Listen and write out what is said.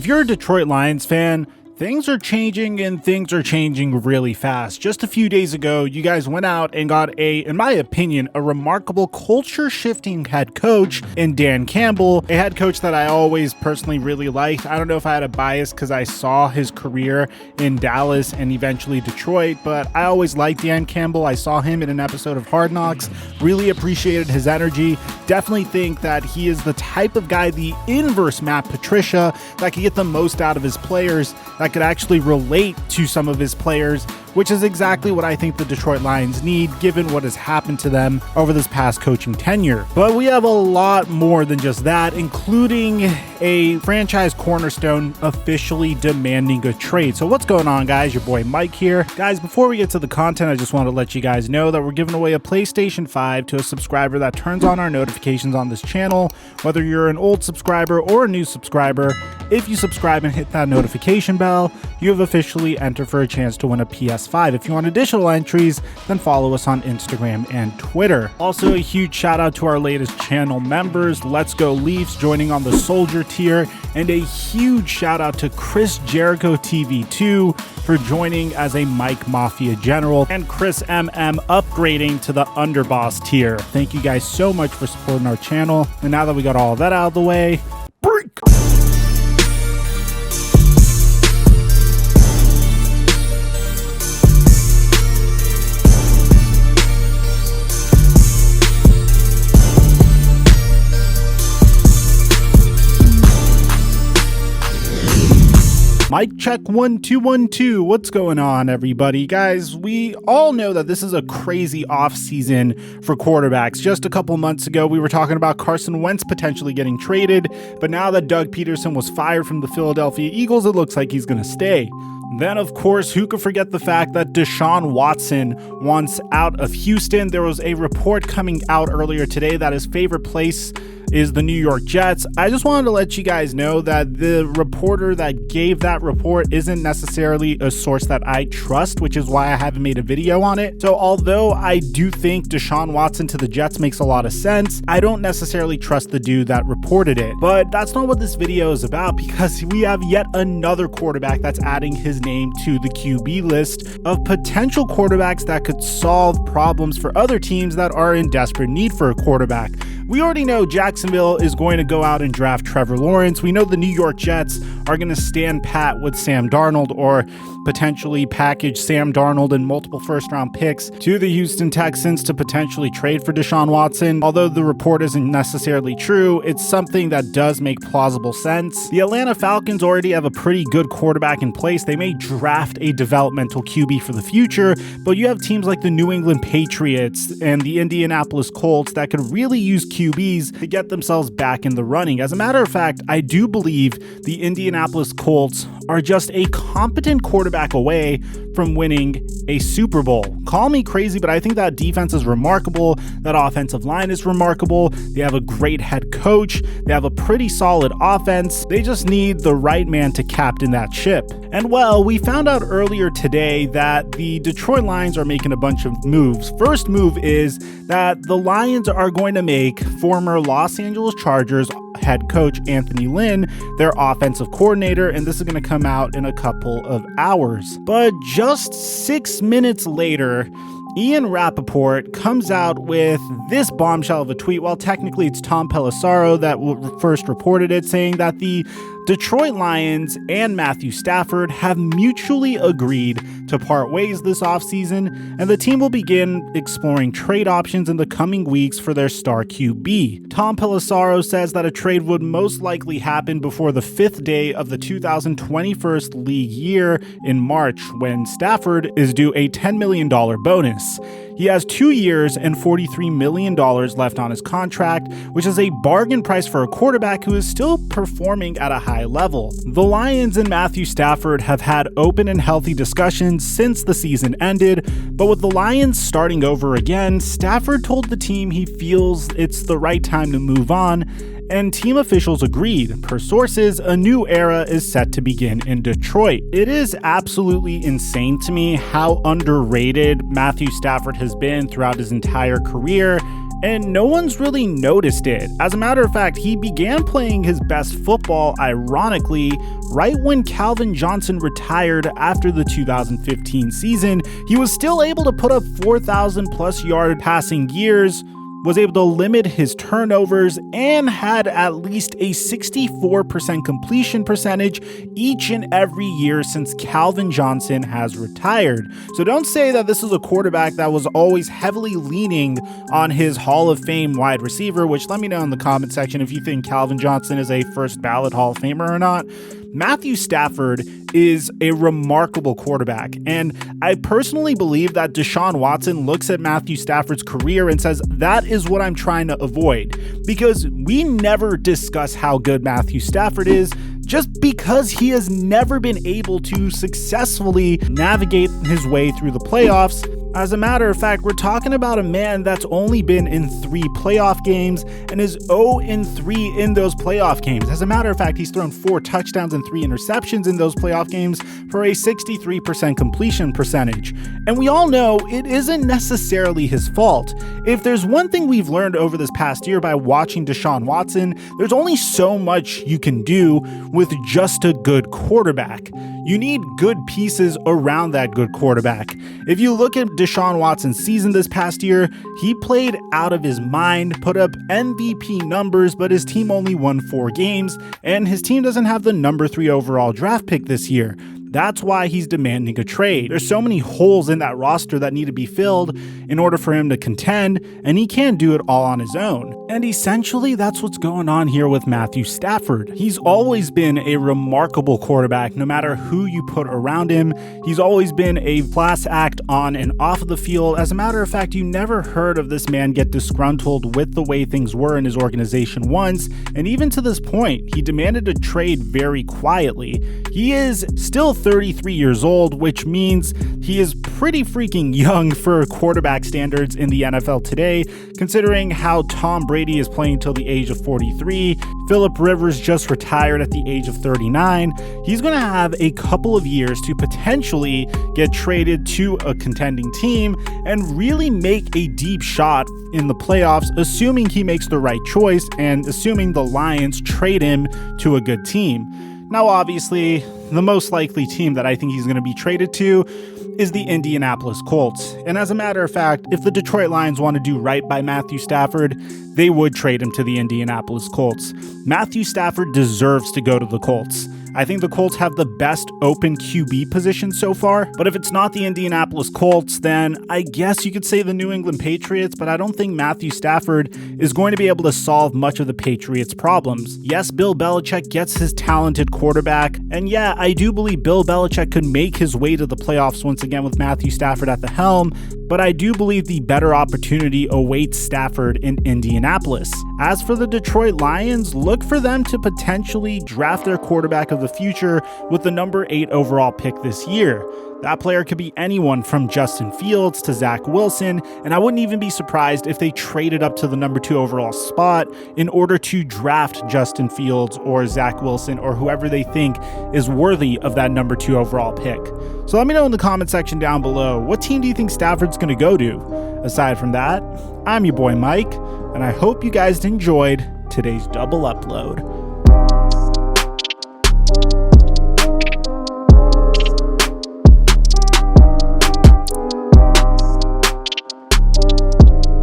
If you're a Detroit Lions fan, things are changing and things are changing really fast. Just a few days ago, you guys went out and got in my opinion, a remarkable culture-shifting head coach in Dan Campbell, a head coach that I always personally really liked. I don't know if I had a bias because I saw his career in Dallas and eventually Detroit, but I always liked Dan Campbell. I saw him in an episode of Hard Knocks, really appreciated his energy. Definitely think that he is the type of guy, the inverse Matt Patricia, that could get the most out of his players, that could actually relate to some of his players, which is exactly what I think the Detroit Lions need given what has happened to them over this past coaching tenure. But we have a lot more than just that, including a franchise cornerstone officially demanding a trade. So what's going on, guys? Your boy Mike here. Guys, before we get to the content, I just want to let you guys know that we're giving away a PlayStation 5 to a subscriber that turns on our notifications on this channel. Whether you're an old subscriber or a new subscriber, if you subscribe and hit that notification bell, you have officially entered for a chance to win a PS5. If you want additional entries, then follow us on Instagram and Twitter. Also, a huge shout out to our latest channel members, Let's Go Leafs, joining on the Soldier tier, and a huge shout out to Chris Jericho TV2 for joining as a Mike Mafia General, and Chris MM upgrading to the Underboss tier. Thank you guys so much for supporting our channel. And now that we got all that out of the way, break! Mic check 1 2 1 2. What's going on, everybody? Guys, we all know that this is a crazy offseason for quarterbacks. Just a couple months ago, we were talking about Carson Wentz potentially getting traded, but now that Doug Peterson was fired from the Philadelphia Eagles, it looks like he's going to stay. Then, of course, who could forget the fact that Deshaun Watson wants out of Houston? There was a report coming out earlier today that his favorite place is the New York Jets. I just wanted to let you guys know that the reporter that gave that report isn't necessarily a source that I trust, which is why I haven't made a video on it. So although I do think Deshaun Watson to the Jets makes a lot of sense, I don't necessarily trust the dude that reported it. But that's not what this video is about, because we have yet another quarterback that's adding his name to the QB list of potential quarterbacks that could solve problems for other teams that are in desperate need for a quarterback. We already know Jacksonville is going to go out and draft Trevor Lawrence. We know the New York Jets are going to stand pat with Sam Darnold, or potentially package Sam Darnold and multiple first-round picks to the Houston Texans to potentially trade for Deshaun Watson. Although the report isn't necessarily true, it's something that does make plausible sense. The Atlanta Falcons already have a pretty good quarterback in place. They may draft a developmental QB for the future, but you have teams like the New England Patriots and the Indianapolis Colts that could really use QBs to get themselves back in the running. As a matter of fact, I do believe the Indianapolis Colts are just a competent quarterback away from winning a Super Bowl. Call me crazy, but I think that defense is remarkable. That offensive line is remarkable. They have a great head coach. They have a pretty solid offense. They just need the right man to captain that ship. And well, we found out earlier today that the Detroit Lions are making a bunch of moves. First move is that the Lions are going to make former Los Angeles Chargers head coach Anthony Lynn their offensive coordinator, and this is going to come out in a couple of hours. But just 6 minutes later, Ian Rappaport comes out with this bombshell of a tweet. Well, technically it's Tom Pelissero that first reported it, saying that the Detroit Lions and Matthew Stafford have mutually agreed to part ways this offseason, and the team will begin exploring trade options in the coming weeks for their star QB. Tom Pelissero says that a trade would most likely happen before the 5th day of the 2021 league year in March, when Stafford is due a $10 million bonus. He has 2 years and $43 million left on his contract, which is a bargain price for a quarterback who is still performing at a high level. The Lions and Matthew Stafford have had open and healthy discussions since the season ended, but with the Lions starting over again, Stafford told the team he feels it's the right time to move on, and team officials agreed. Per sources, a new era is set to begin in Detroit. It is absolutely insane to me how underrated Matthew Stafford has been throughout his entire career, and no one's really noticed it. As a matter of fact, he began playing his best football, ironically, right when Calvin Johnson retired after the 2015 season. He was still able to put up 4,000 plus yard passing years, was able to limit his turnovers, and had at least a 64% completion percentage each and every year since Calvin Johnson has retired. So don't say that this is a quarterback that was always heavily leaning on his Hall of Fame wide receiver, which let me know in the comment section if you think Calvin Johnson is a first ballot Hall of Famer or not. Matthew Stafford is a remarkable quarterback, and I personally believe that Deshaun Watson looks at Matthew Stafford's career and says, that is what I'm trying to avoid, because we never discuss how good Matthew Stafford is, just because he has never been able to successfully navigate his way through the playoffs. As a matter of fact, we're talking about a man that's only been in 3 playoff games and is 0-3 in those playoff games. As a matter of fact, he's thrown 4 touchdowns and 3 interceptions in those playoff games for a 63% completion percentage. And we all know it isn't necessarily his fault. If there's one thing we've learned over this past year by watching Deshaun Watson, there's only so much you can do with just a good quarterback. You need good pieces around that good quarterback. If you look at Deshaun Watson's season this past year, he played out of his mind, put up MVP numbers, but his team only won 4 games, and his team doesn't have the number 3 overall draft pick this year. That's why he's demanding a trade. There's so many holes in that roster that need to be filled in order for him to contend, and he can't do it all on his own. And essentially, that's what's going on here with Matthew Stafford. He's always been a remarkable quarterback, no matter who you put around him. He's always been a class act on and off of the field. As a matter of fact, you never heard of this man get disgruntled with the way things were in his organization once, and even to this point, he demanded a trade very quietly. He is still 33 years old, which means he is pretty freaking young for quarterback standards in the NFL today, considering how Tom Brady is playing till the age of 43. Phillip Rivers just retired at the age of 39. He's going to have a couple of years to potentially get traded to a contending team and really make a deep shot in the playoffs, assuming he makes the right choice and assuming the Lions trade him to a good team. Now, obviously, the most likely team that I think he's going to be traded to is the Indianapolis Colts. And as a matter of fact, if the Detroit Lions want to do right by Matthew Stafford, they would trade him to the Indianapolis Colts. Matthew Stafford deserves to go to the Colts. I think the Colts have the best open QB position so far, but if it's not the Indianapolis Colts, then I guess you could say the New England Patriots, but I don't think Matthew Stafford is going to be able to solve much of the Patriots' problems. Yes, Bill Belichick gets his talented quarterback, and yeah, I do believe Bill Belichick could make his way to the playoffs once again with Matthew Stafford at the helm, but I do believe the better opportunity awaits Stafford in Indianapolis. As for the Detroit Lions, look for them to potentially draft their quarterback of the future with the number 8 overall pick this year. That player could be anyone from Justin Fields to Zach Wilson, and I wouldn't even be surprised if they traded up to the number 2 overall spot in order to draft Justin Fields or Zach Wilson or whoever they think is worthy of that number 2 overall pick. So let me know in the comment section down below, what team do you think Stafford's going to go to? Aside from that, I'm your boy Mike, and I hope you guys enjoyed today's double upload.